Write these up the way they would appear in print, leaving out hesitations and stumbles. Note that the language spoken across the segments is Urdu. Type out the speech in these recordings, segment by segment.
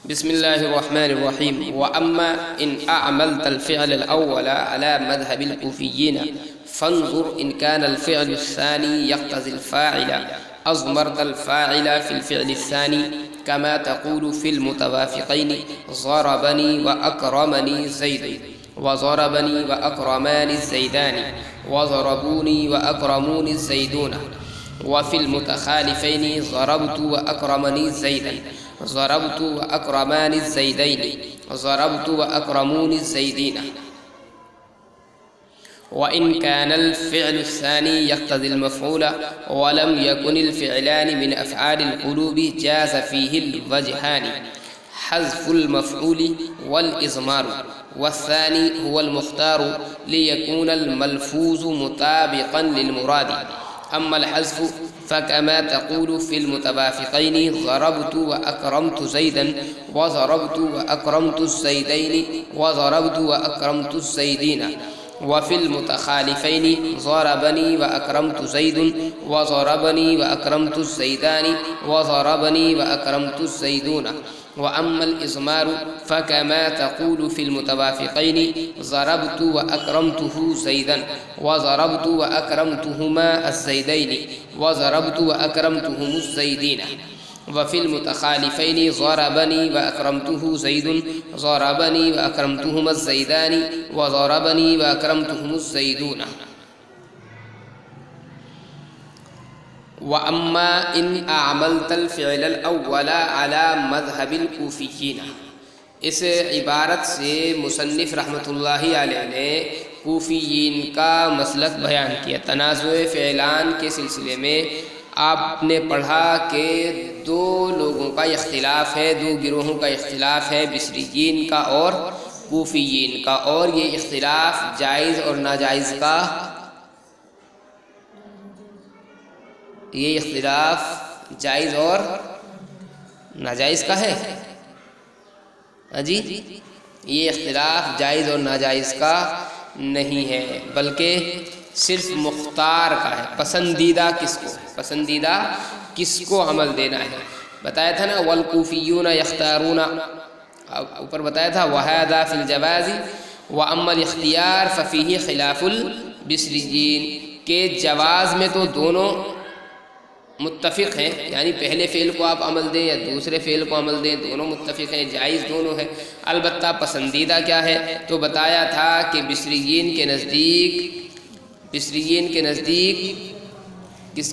بسم الله الرحمن الرحيم. وأما إن أعملت الفعل الأول على مذهب الكوفيين فانظر إن كان الفعل الثاني يقتضي الفاعل أضمرت الفاعل في الفعل الثاني كما تقول في المتوافقين ضربني وأكرمني زيد وضربني وأكرمان الزيدان وضربوني وأكرموني الزيدون. وفي المتخالفين ضربت وأكرمني زيدا ضربت وأكرمان الزيدين ضربت وأكرموني الزيدين. وإن كان الفعل الثاني يقتضي المفعول ولم يكن الفعلان من أفعال القلوب جاز فيه الوجهان حذف المفعول والإضمار، والثاني هو المختار ليكون الملفوظ مطابقا للمراد. أما الحذف فكما تقول في المتوافقين ضربت وأكرمت زيدا وضربت وأكرمت الزيدين وضربت وأكرمت الزيدين. وفي المتخالفين ضربني وأكرمت زيد وضربني وأكرمت الزيدان وضربني وأكرمت الزيدون. وأما الإضمار فكما تقول في المتوافقين ضربت وأكرمته زيدا وضربت وأكرمتهما الزيدين وضربت وأكرمتهم الزيدين. وفي المتخالفين ضربني وأكرمته زيد ضربني وأكرمتهما الزيدان وضربني وأكرمتهم الزيدون. وأما إن أعملت الفعل الأول على مذهب الكوفيين، اس عبارت سے مصنف رحمۃ اللہ علیہ نے کوفیین کا مسلک بیان کیا۔ تنازع فعلان کے سلسلے میں آپ نے پڑھا کہ دو لوگوں کا اختلاف ہے، دو گروہوں کا اختلاف ہے، بصریین کا اور کوفیین کا، اور یہ اختلاف جائز اور ناجائز کا، یہ اختلاف جائز اور ناجائز کا ہے۔ ہاں جی، یہ اختلاف جائز اور ناجائز کا نہیں ہے، بلکہ صرف مختار کا ہے، پسندیدہ کس کو عمل دینا ہے۔ بتایا تھا نا والکوفیون یختارون، اوپر بتایا تھا وہذا فی الجواز واما الاختیار ففیہ خلاف البصریین، کہ جواز میں تو دونوں متفق ہیں، یعنی پہلے فعل کو آپ عمل دیں یا دوسرے فعل کو عمل دیں، دونوں متفق ہیں، جائز دونوں ہے۔ البتہ پسندیدہ کیا ہے؟ تو بتایا تھا کہ بصریین کے نزدیک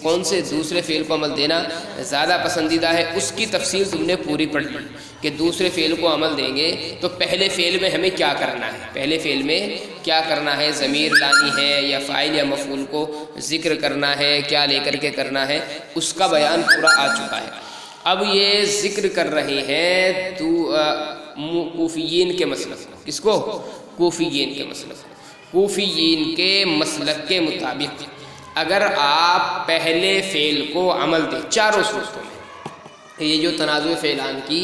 کون سے دوسرے فعل کو عمل دینا زیادہ پسندیدہ ہے، اس کی تفصیل تم نے پوری پڑھ لی کہ دوسرے فعل کو عمل دیں گے تو پہلے فعل میں ہمیں کیا کرنا ہے، پہلے فعل میں کیا کرنا ہے، ضمیر لانی ہے یا فاعل یا مفعول کو ذکر کرنا ہے، کیا لے کر کے کرنا ہے، اس کا بیان پورا آ چکا ہے۔ اب یہ ذکر کر رہے ہیں تو کوفیین کے مسلک، کس کو؟ کوفیین کے مسلک۔ کوفیین کے مسلک کے مطابق اگر آپ پہلے فعل کو عمل دیں چاروں صورتوں میں، یہ جو تنازع فعلان کی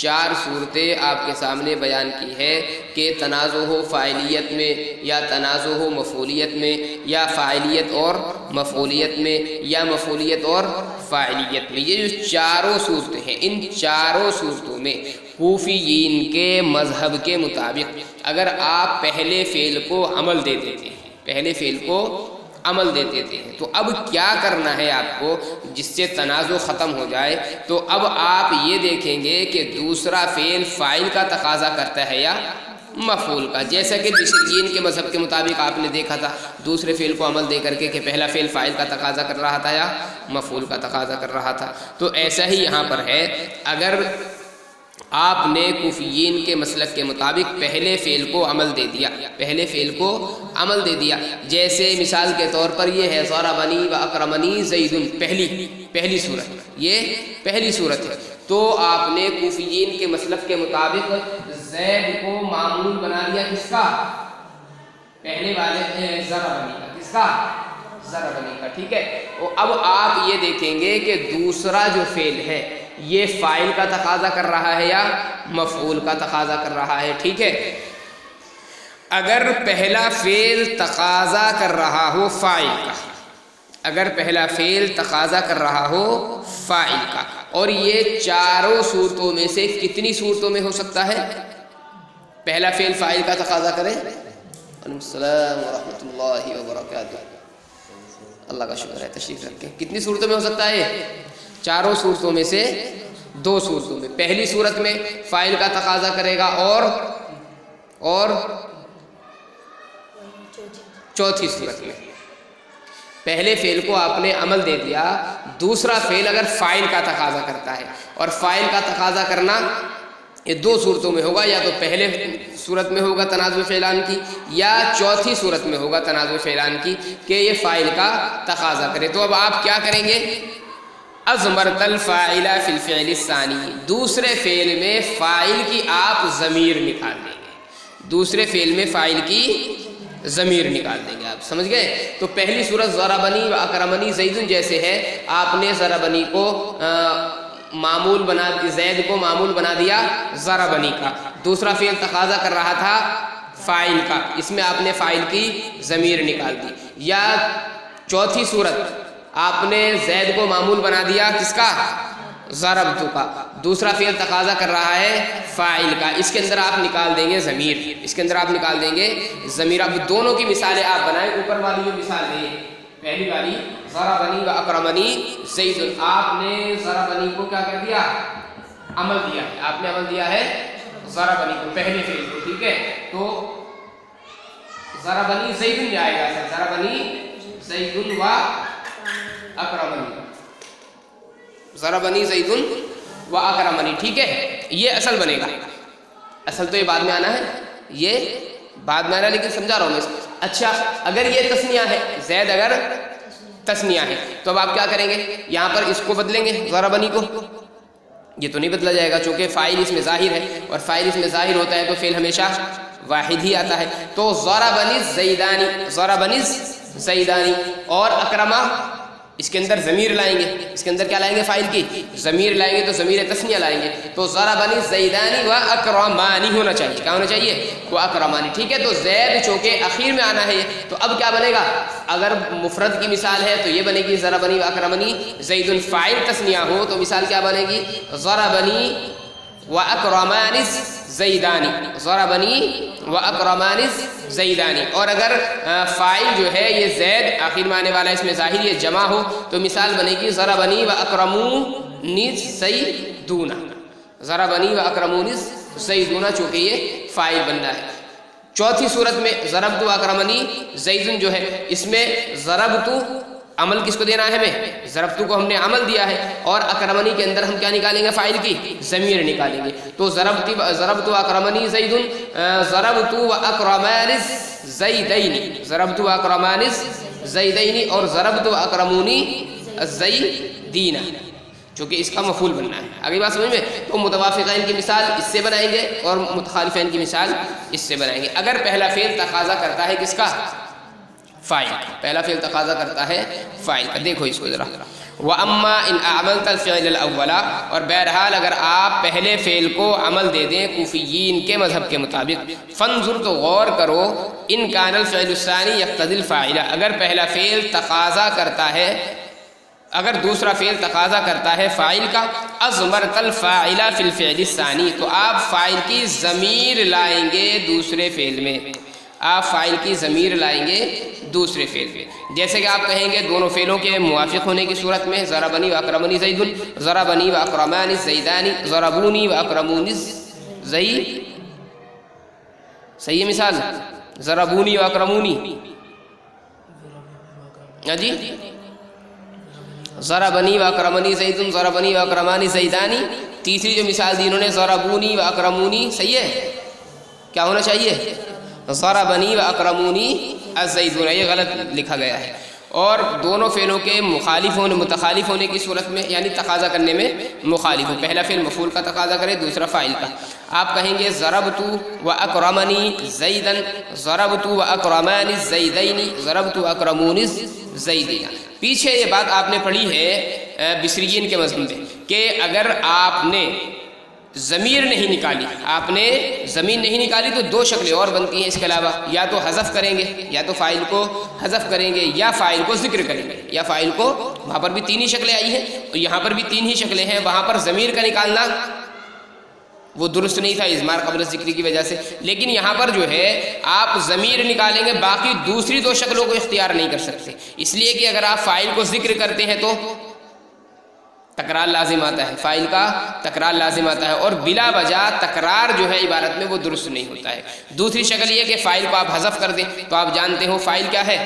چار صورتیں آپ کے سامنے بیان کی ہے کہ تنازع ہو فاعلیت میں یا تنازع ہو مفعولیت میں یا فاعلیت اور مفعولیت میں یا مفعولیت اور فاعلیت میں، یہ جو چاروں صورتیں ہیں، ان چاروں صورتوں میں کوفیین کے مذہب کے مطابق اگر آپ پہلے فعل کو عمل دے دیتے ہیں، پہلے فعل کو عمل دے دیتے ہیں، تو اب کیا کرنا ہے آپ کو جس سے تنازع ختم ہو جائے؟ تو اب آپ یہ دیکھیں گے کہ دوسرا فعل فاعل کا تقاضا کرتا ہے یا مفعول کا، جیسا کہ بصریین کے مذہب کے مطابق آپ نے دیکھا تھا دوسرے فعل کو عمل دے کر کے کہ پہلا فعل فاعل کا تقاضا کر رہا تھا یا مفعول کا تقاضا کر رہا تھا۔ تو ایسا ہی یہاں پر ہے، اگر آپ نے کوفیین کے مسلک کے مطابق پہلے فعل کو عمل دے دیا، پہلے فعل کو عمل دے دیا، جیسے مثال کے طور پر یہ ہے ضربنی و اکرمنی زید، پہلی صورت، یہ پہلی صورت ہے، تو آپ نے کوفیین کے مسلک کے مطابق زید کو معمول بنا دیا، کس کا؟ پہلے والے ضربنی کا، کس کا؟ ضربنی کا، ٹھیک ہے۔ اب آپ یہ دیکھیں گے کہ دوسرا جو فعل ہے یہ فاعل کا تقاضا کر رہا ہے یا مفعول کا تقاضا کر رہا ہے، ٹھیک ہے۔ اگر پہلا فعل تقاضا کر رہا ہو فاعل کا، اگر پہلا فعل تقاضا کر رہا ہو فاعل کا اور یہ چاروں صورتوں میں سے کتنی صورتوں میں ہو سکتا ہے؟ پہلا فعل فاعل کا تقاضا کرے. وعلیکم السلام ورحمۃ اللہ وبرکاتہ. اللہ کا شکر ہے، تشریف رکھیں. کتنی صورتوں میں ہو سکتا ہے؟ چاروں صورتوں میں سے 2 صورتوں میں. پہلی صورت میں فاعل کا تقاضا کرے گا اور چوتھی صورت میں پہلے فعل کو آپ نے عمل دے دیا. دوسرا فعل اگر فاعل کا تقاضا کرتا ہے، اور فاعل کا تقاضا کرنا یہ 2 صورتوں میں ہوگا، یا تو پہلے صورت میں ہوگا تنازع فعلان کی، یا چوتھی صورت میں ہوگا تنازع فعلان کی کہ یہ فاعل کا تقاضا کرے. تو اب آپ کیا کریں گے؟ اضمرت الفاعل فی الفعل الثانی، دوسرے فعل میں فاعل کی آپ ضمیر نکال دیں گے. دوسرے فعل میں فاعل کی ضمیر نکال دیں گے. آپ سمجھ گئے؟ تو پہلی صورت ضربنی و اکرمنی زید جیسے ہے، آپ نے ضربنی کو معمول بنا، زید کو معمول بنا دیا ضربنی کا. دوسرا فعل تقاضا کر رہا تھا فاعل کا، اس میں آپ نے فاعل کی ضمیر نکال دی. یا چوتھی صورت آپ نے زید کو معمول بنا دیا کس کا؟ ضربتو کا. دوسرا فعل تقاضا کر رہا ہے فاعل کا، اس کے اندر آپ نکال دیں گے ضمیر. اس کے اندر آپ نکال دیں گے ضمیر. اب دونوں کی مثالیں آپ بنائیں. اوپر والی جو مثال دیں، پہلی والی ضربنی و اکرمنی زید، آپ نے ضربنی کو کیا کر دیا؟ عمل دیا ہے. آپ نے عمل دیا ہے ضربنی کو، پہلے فعل کو. ٹھیک ہے، تو ضربنی زید جائے گا. ضربنی زید و اکرمنی، ضربنی زید و اکرمنی. ٹھیک ہے، یہ اصل بنے گا. اصل تو یہ بعد میں آنا ہے، یہ بعد میں آنا، لیکن سمجھا رہا ہوں میں. اچھا، اگر یہ تثنیہ ہے، زید اگر تثنیہ ہے، تو اب آپ کیا کریں گے؟ یہاں پر اس کو بدلیں گے، ضربنی کو. یہ تو نہیں بدلا جائے گا چونکہ فاعل اس میں ظاہر ہے، اور فاعل اس میں ظاہر ہوتا ہے تو فعل ہمیشہ واحد ہی آتا ہے. تو ضربنی زیدانی، ضربنی زیدانی. اور اکرما، اس کے اندر ضمیر لائیں گے. اس کے اندر کیا لائیں گے؟ فاعل کی ضمیر لائیں گے، تو ضمیر تثنیہ لائیں گے. تو ضربنی زیدانی و اکرمانی ہونا چاہیے. کیا ہونا چاہیے؟ وہ اکرمانی. ٹھیک ہے، تو زید چونکہ اخیر میں آنا ہے، تو اب کیا بنے گا؟ اگر مفرد کی مثال ہے تو یہ بنے گی ضربنی و اکرمنی. زید الفاعل تثنیہ ہو تو مثال کیا بنے گی؟ ضربنی و اکرمانی زیدانی، ضربنی و اکرمانی زیدانی. اور اگر فاعل جو ہے یہ زید آخر میں آنے والا، اس میں ظاہر یہ جمع ہو، تو مثال بنے گی ضربنی و اکرمونی زیدون. ضربنی و اکرمونی زیدون، چونکہ یہ فاعل بننا ہے. چوتھی صورت میں ضربت و اکرمنی زیدن جو ہے، اس میں ضربت عمل کس کو دینا ہے؟ ہمیں ضربتو کو ہم نے عمل دیا ہے، اور اکرمنی کے اندر ہم کیا نکالیں گے؟ فاعل کی ضمیر نکالیں گے. تو ضربت و اکرمنی زیدن، ضربت و اکرمانی زیدین، ضربت و اکرمانی زیدین، اور ضربت و اکرمونی زیدین، چونکہ اس کا مفعول بننا ہے. آگے بات سمجھ میں؟ تو متوافقین کی مثال اس سے بنائیں گے، اور متخالفین کی مثال اس سے بنائیں گے. اگر پہلا فعل تقاضا کرتا ہے کس کا؟ فاعل. پہلا فعل تقاضا کرتا ہے فاعل کا. دیکھو اس کو ذرا. وَأَمَّا إِنْ أَعْمَلْتَ الْفِعْلَ الْأَوَّلَ، اور بہرحال اگر آپ پہلے فعل کو عمل دے دیں کوفیین کے مذہب کے مطابق، فانظر، تو غور کرو، إِنْ كَانَ الْفِعْلُ الثَّانِي يَقْتَضِي الْفَاعِلَ، اگر پہلا فعل تقاضا کرتا ہے، اگر دوسرا فعل تقاضا کرتا ہے فاعل کا، اضمرت الفاعل فی الفعل الثانی، تو آپ فاعل کی ضمیر لائیں گے دوسرے فعل میں. آپ فاعل کی ضمیر لائیں گے دوسرے فعل میں. جیسے کہ آپ کہیں گے دونوں فعلوں کے موافق ہونے کی صورت میں، ضربنی و اکرمنی زیدن، ضربنی و اکرمانی زیدانی، ضربونی و اکرمونی زید. صحیح ہے مثال؟ ضربونی و اکرمونی، جی، ضربنی و اکرمنی زیدن، ضربنی و اکرمانی زیدانی. تیسری جو مثال دی انہوں نے ضربونی و اکرمونی، صحیح ہے؟ کیا ہونا چاہیے؟ ضربنی و اکرمونی الزیدون. یہ غلط لکھا گیا ہے. اور دونوں فعلوں کے متخالف ہونے کی صورت میں، یعنی تقاضا کرنے میں مخالف ہو، پہلا فعل مفعول کا تقاضا کرے، دوسرا فاعل کا. آپ کہیں گے ضربت و اکرمنی زیدن، ضربت و اکرمانی زیدین، ضربت و اکرمونی زیدین. پیچھے یہ بات آپ نے پڑھی ہے بصریین کے مذہب میں کہ اگر آپ نے ضمیر نہیں نکالی، آپ نے ضمیر نہیں نکالی تو دو شکلیں اور بنتی ہیں اس کے علاوہ، یا تو حذف کریں گے، یا تو فاعل کو حذف کریں گے، یا فاعل کو ذکر کریں گے، یا فاعل کو، وہاں پر بھی تین ہی شکلیں آئی ہیں اور یہاں پر بھی تین ہی شکلیں ہیں، وہاں پر ضمیر کا نکالنا وہ درست نہیں تھا اضمار قبل ذکر کی وجہ سے، لیکن یہاں پر جو ہے آپ ضمیر نکالیں گے، باقی دوسری دو شکلوں کو اختیار نہیں کر سکتے، اس لیے کہ اگر آپ فاعل کو ذکر کرتے ہیں تو تکرار لازم آتا ہے، فاعل کا تکرار لازم آتا ہے، اور بلا وجہ تکرار جو ہے عبارت میں وہ درست نہیں ہوتا ہے۔ دوسری شکل یہ کہ فاعل کو آپ حذف کر دیں، تو آپ جانتے ہو فاعل کیا ہے؟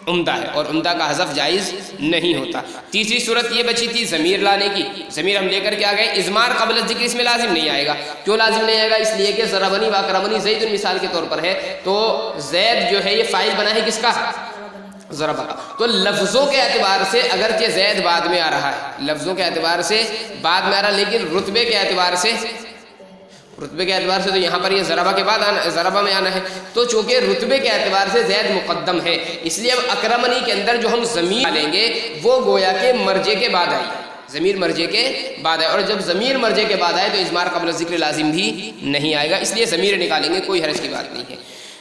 عمدہ ہے، اور عمدہ کا حذف جائز نہیں ہوتا۔ تیسری صورت یہ بچی تھی ضمیر لانے کی، ضمیر ہم لے کر کے آ گئے، اضمار قبل الذکر اس میں لازم نہیں آئے گا۔ کیوں لازم نہیں آئے گا؟ اس لیے کہ ضربنی و اکرمنی زید مثال کے طور پر ہے، تو زید جو ہے یہ فاعل بنا ہے کس کا؟ ضربہ کا۔ تو لفظوں کے اعتبار سے اگرچہ زید بعد میں آ رہا ہے، لفظوں کے اعتبار سے بعد میں آ رہا ہے، لیکن رتبے کے اعتبار سے تو یہاں پر یہ ضربہ کے بعد آنا، ضربہ میں آنا ہے، تو چونکہ رتبے کے اعتبار سے زید مقدم ہے، اس لیے اب اکرمنی کے اندر جو ہم ضمیر لیں گے وہ گویا کہ مرجے کے بعد آئی، ضمیر مرجے کے بعد آئے، اور جب ضمیر مرجے کے بعد آئے تو اضمار قبل ذکر لازم بھی نہیں آئے گا، اس لیے ضمیر نکالیں گے، کوئی حرج کی بات نہیں ہے۔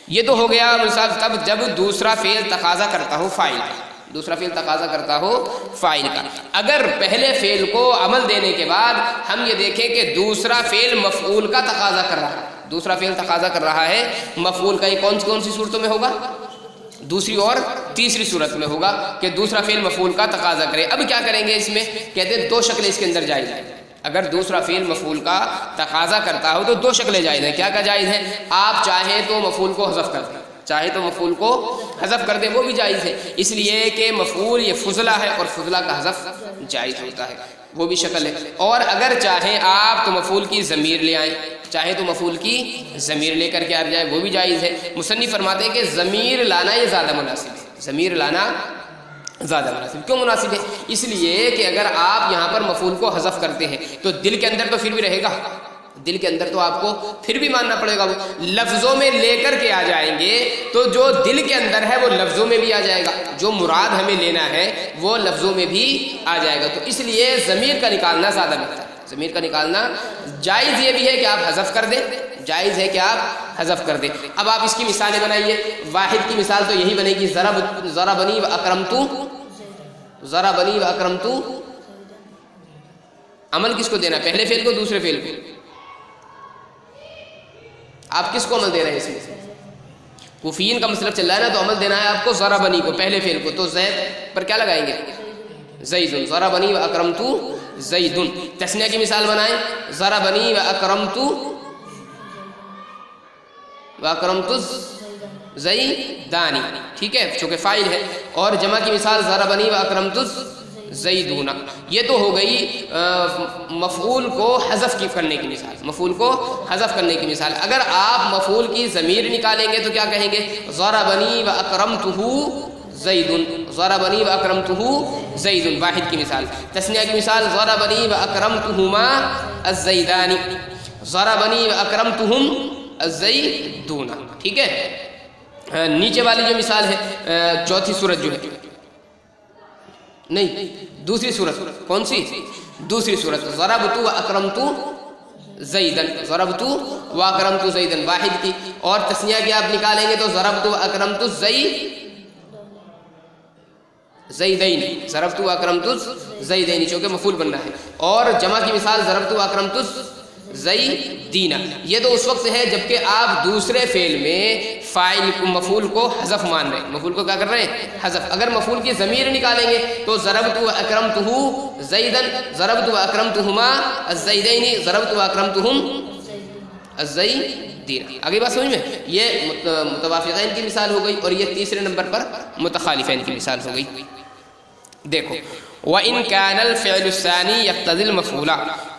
یہ تو ہو گیا مثال تب جب دوسرا فعل تقاضا کرتا ہو فاعل کا، دوسرا فعل تقاضا کرتا ہو فاعل کا۔ اگر پہلے فعل کو عمل دینے کے بعد ہم یہ دیکھیں کہ دوسرا فعل مفعول کا تقاضا کر رہا ہے، دوسرا فعل تقاضا کر رہا ہے مفعول کا، یہ کون سی صورتوں میں ہوگا؟ دوسری اور تیسری صورت میں ہوگا کہ دوسرا فعل مفعول کا تقاضا کرے۔ اب کیا کریں گے اس میں؟ کہتے ہیں دو شکلیں اس کے اندر جائز ہیں، اگر دوسرا فعل مفعول کا تقاضا کرتا ہو تو دو شکلیں جائز ہیں۔ کیا جائز ہیں؟ آپ چاہیں تو مفعول کو حذف کر دیں، چاہے تو مفعول کو حذف کر دیں، وہ بھی جائز ہے، اس لیے کہ مفعول یہ فضلہ ہے اور فضلہ کا حذف جائز ہوتا ہے، وہ بھی شکل ہے۔ اور اگر چاہیں آپ تو مفعول کی ضمیر لے آئیں، چاہے تو مفعول کی ضمیر لے کر کے آ جائے، وہ بھی جائز ہے۔ مصنف فرماتے ہیں کہ ضمیر لانا یہ زیادہ مناسب ہے، ضمیر لانا زیادہ مناسب۔ کیوں مناسب ہے؟ اس لیے کہ اگر آپ یہاں پر مفعول کو حذف کرتے ہیں تو دل کے اندر تو پھر بھی رہے گا، دل کے اندر تو آپ کو پھر بھی ماننا پڑے گا، وہ لفظوں میں لے کر کے آ جائیں گے تو جو دل کے اندر ہے وہ لفظوں میں بھی آ جائے گا، جو مراد ہمیں لینا ہے وہ لفظوں میں بھی آ جائے گا، تو اس لیے ضمیر کا نکالنا زیادہ بہتر ہے۔ ضمیر کا نکالنا جائز یہ بھی ہے کہ آپ حذف کر دیں، جائز ہے کہ آپ حذف کر دیں۔ اب آپ اس کی مثالیں بنائیے، واحد کی مثال تو یہی بنے گی ضربنی و اکرمتو، ضربنی و اکرمتو، عمل کس کو دینا؟ پہلے فعل کو، دوسرے فعل کو؟ آپ کس کو عمل دے رہے ہیں اس میں؟ کوفیین کا مسلک چل رہا ہے نا، تو عمل دینا ہے آپ کو ضربنی کو، پہلے فعل کو، تو زید پر کیا لگائیں گے؟ زیدن، ضربنی و اکرمتو زیدن۔ تثنیہ کی مثال بنائیں، ضربنی و اکرمتو زیدانی، ٹھیک ہے، چونکہ فاعل ہے، اور جمع کی مثال ضربنی و اکرمتو زیدون۔ یہ تو ہو گئی مفعول کو حذف کرنے کی مثال، مفعول کو حذف کرنے کی مثال۔ اگر آپ مفعول کی ضمیر نکالیں گے تو کیا کہیں گے؟ ضربنی و اکرمتہ زیدن، ضربنی و اکرمتہ زیدن، واحد کی مثال۔ تثنیہ کی مثال ضربنی و اکرمتہما الزیدانی، ضربنی و اکرمتہم الزیدون، ٹھیک ہے۔ نیچے والی جو مثال ہے، چوتھی صورت جو ہے، نہیں دوسری صورت، کون سی؟ دوسری صورت، ضربت و اکرمت زیدن، ضربت و اکرمت زیدن، واحد کی، اور تثنیہ کی آپ نکالیں گے تو ضربت و اکرمت زیدین، ضربت و اکرمت زیدین، چونکہ مفعول بننا ہے، اور جمع کی مثال ضربت و اکرمت زیدین۔ یہ تو اس وقت ہے جبکہ آپ دوسرے فعل میں فاعل مفعول کو حذف مان رہے ہیں، مفعول کو کیا کر رہے ہیں؟ حذف۔ اگر مفعول کی ضمیر نکالیں گے تو ضربت و اکرمتہ زیدن، ضربت و اکرمتہما الزیدین، ضربت و اکرمتہم الزیدین۔ آگے بات سمجھ میں؟ یہ متوافقین کی مثال ہو گئی، اور یہ تیسرے نمبر پر متخالفین کی مثال ہو گئی۔ دیکھو، وَإِن كَانَ الْفِعْلُ الثَّانِي يَقْتَضِي الْمَفْعُولَ،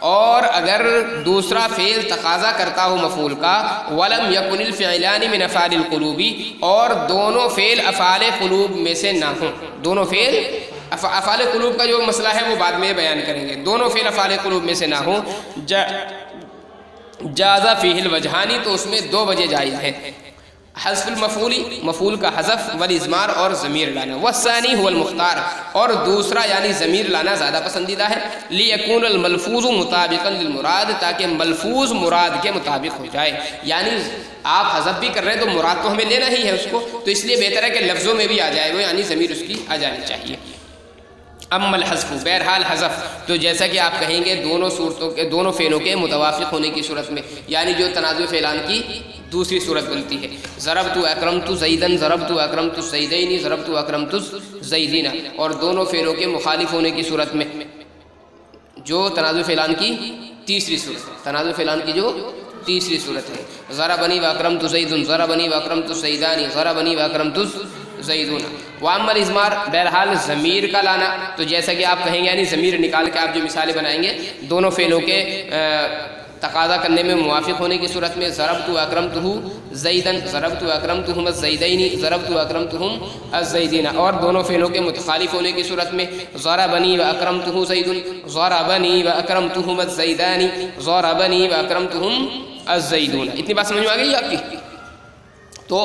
اور اگر دوسرا فعل تقاضا کرتا ہو مفعول کا، وَلَمْ يَكُنِ الْفِعْلَانِ مِنْ أَفْعَالِ الْقُلُوبِ، اور دونوں فعل افعال قلوب میں سے نہ ہوں، دونوں فعل افعال قلوب کا جو مسئلہ ہے وہ بعد میں بیان کریں گے، دونوں فعل افعال قلوب میں سے نہ ہوں، جازا فیہ الوجہانی، تو اس میں دو وجہ جائز ہیں۔ حذف المفعولی، مفعول کا حذف، والاضمار اور ضمیر لانا، والثانی هو المختار، اور دوسرا یعنی ضمیر لانا زیادہ پسندیدہ ہے، لیکون الملفوظ مطابقا للمراد، تاکہ ملفوظ مراد کے مطابق ہو جائے، یعنی آپ حذف بھی کر رہے ہیں تو مراد تو ہمیں لینا ہی ہے اس کو، تو اس لیے بہتر ہے کہ لفظوں میں بھی آ جائے وہ، یعنی ضمیر اس کی آ جانی چاہیے۔ اما الحذف، بہرحال حذف تو جیسا کہ آپ کہیں گے دونوں صورتوں کے، دونوں فعلوں کے متوافق ہونے کی صورت میں، یعنی جو تنازع فعلان کی دوسری صورت بنتی ہے، ضربت اکرمت زیدن، ضربت اکرمت زیدین، ضربت اکرمت زیدین، اور دونوں فعلوں کے مخالف ہونے کی صورت میں جو تنازع فعلان کی تیسری صورت، تنازع فعلان کی جو تیسری صورت ہے، ضربنی واکرمت زید، ضربنی واکرمت زیدان، ضربنی واکرمت زیدون۔ واما الاضمار، بہرحال ضمیر کا لانا، تو جیسا کہ آپ کہیں گے یعنی ضمیر نکال کے آپ جو مثالیں بنائیں گے دونوں فعلوں کے تقاضا کرنے میں موافق ہونے کی صورت میں، ضربت اکرمتہ زیدن، ضربت اکرمتہم الزیدین، ضربت اکرمتہم الزیدین، اور دونوں فعلوں کے متخالف ہونے کی صورت میں، ضربنی واکرمتہ زیدن، ضربنی واکرمتہم الزیدان، ضربنی واکرمتہم الزیدون۔ اتنی بات سمجھ میں آ گئی آپ کی؟ تو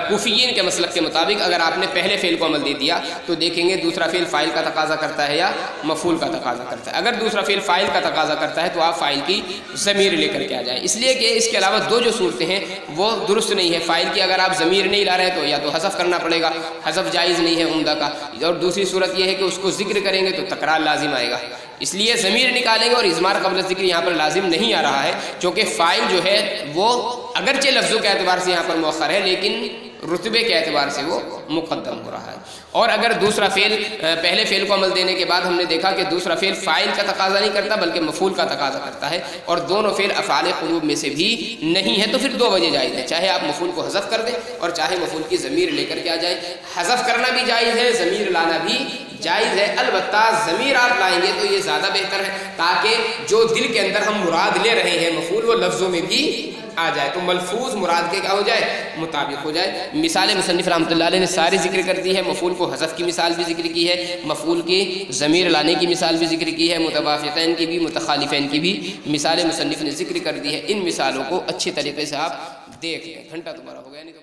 کوفیین کے مسلک کے مطابق اگر آپ نے پہلے فعل کو عمل دے دیا تو دیکھیں گے دوسرا فعل فاعل کا تقاضا کرتا ہے یا مفعول کا تقاضا کرتا ہے، اگر دوسرا فعل فاعل کا تقاضا کرتا ہے تو آپ فاعل کی ضمیر لے کر کے آ جائیں، اس لیے کہ اس کے علاوہ دو جو صورتیں ہیں وہ درست نہیں ہے، فاعل کی اگر آپ ضمیر نہیں لا رہے تو یا تو حذف کرنا پڑے گا، حذف جائز نہیں ہے عمدہ کا، اور دوسری صورت یہ ہے کہ اس کو ذکر کریں گے تو تکرار لازم آئے گا، اس لیے ضمیر نکالیں گے، اور اضمار قبل ذکر یہاں پر لازم نہیں آ رہا ہے، چونکہ فاعل جو ہے وہ اگرچہ لفظوں کے اعتبار سے یہاں پر مؤخر ہے لیکن رتبے کے اعتبار سے وہ مقدم ہو رہا ہے۔ اور اگر دوسرا فعل پہلے فعل کو عمل دینے کے بعد ہم نے دیکھا کہ دوسرا فعل فاعل کا تقاضا نہیں کرتا بلکہ مفعول کا تقاضا کرتا ہے، اور دونوں فعل افعال قلوب میں سے بھی نہیں ہے، تو پھر دو وجہ جائز ہے، چاہے آپ مفعول کو حذف کر دیں اور چاہے مفعول کی ضمیر لے کر کے آ جائیں، حذف کرنا بھی جائز ہے، ضمیر لانا بھی جائز ہے، البتہ ضمیر آپ لائیں گے تو یہ زیادہ بہتر ہے تاکہ جو دل کے اندر ہم مراد لے رہے ہیں مفعول وہ لفظوں میں بھی آ جائے، تو ملفوظ مراد کے کیا ہو جائے، مطابق ہو جائے۔ مثال مصنف رحمۃ اللہ علیہ نے ساری ذکر کر دی ہے، مفعول کو حذف کی مثال بھی ذکر کی ہے، مفعول کی ضمیر لانے کی مثال بھی ذکر کی ہے، متوافقین کی بھی متخالفین کی بھی مثال مصنف نے ذکر کر دی ہے، ان مثالوں کو اچھے طریقے سے آپ دیکھ لیں۔ گھنٹہ تمہارا ہو گیا نہیں تو